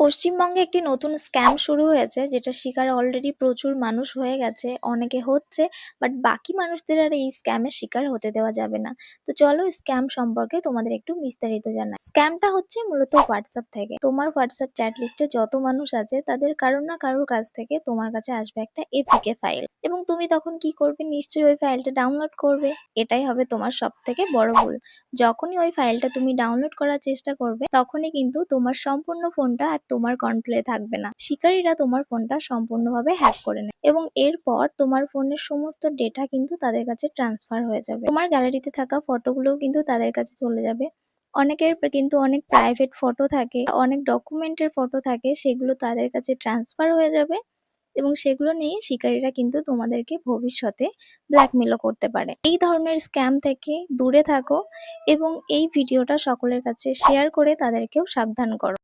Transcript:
পশ্চিমবঙ্গে একটি নতুন স্ক্যাম শুরু হয়েছে যেটার শিকার অলরেডি প্রচুর মানুষ হয়ে গেছে, অনেকে হচ্ছে। বাট বাকি মানুষদের আর এই স্ক্যামের শিকার হতে দেওয়া যাবে না। তো চলো স্ক্যাম সম্পর্কে তোমাদের একটু বিস্তারিত জানাই। স্ক্যামটা হচ্ছে মূলত হোয়াটসঅ্যাপ থেকে। তোমার হোয়াটসঅ্যাপ চ্যাট লিস্টে যত মানুষ আছে তাদের কারোর না কারোর কাছ থেকে তোমার কাছে আসবে একটা এপিকে ফাইল, এবং তুমি তখন কি করবে? নিশ্চয়ই ওই ফাইলটা ডাউনলোড করবে। এটাই হবে তোমার সব থেকে বড় ভুল। যখনই ওই ফাইলটা তুমি ডাউনলোড করার চেষ্টা করবে তখনই কিন্তু তোমার সম্পূর্ণ ফোনটা আর তোমার কন্ট্রোলে থাকবে না। শিকারীরা তোমার ফোনটা সম্পূর্ণভাবে হ্যাক করে নেয় এবং এরপর তোমার ফোনের সমস্ত ডেটা কিন্তু তাদের কাছে ট্রান্সফার হয়ে যাবে। তোমার গ্যালারিতে থাকা ফটোগুলোও কিন্তু তাদের কাছে চলে যাবে। অনেকের কিন্তু অনেক প্রাইভেট ফটো থাকে, অনেক ডকুমেন্টের ফটো থাকে, সেগুলো তাদের কাছে ট্রান্সফার হয়ে যাবে এবং সেগুলো নিয়ে শিকারীরা কিন্তু তোমাদেরকে ভবিষ্যতে ব্ল্যাকমেলও করতে পারে। এই ধরনের স্ক্যাম থেকে দূরে থাকো এবং এই ভিডিওটা সকলের কাছে শেয়ার করে তাদেরকেও সাবধান করো।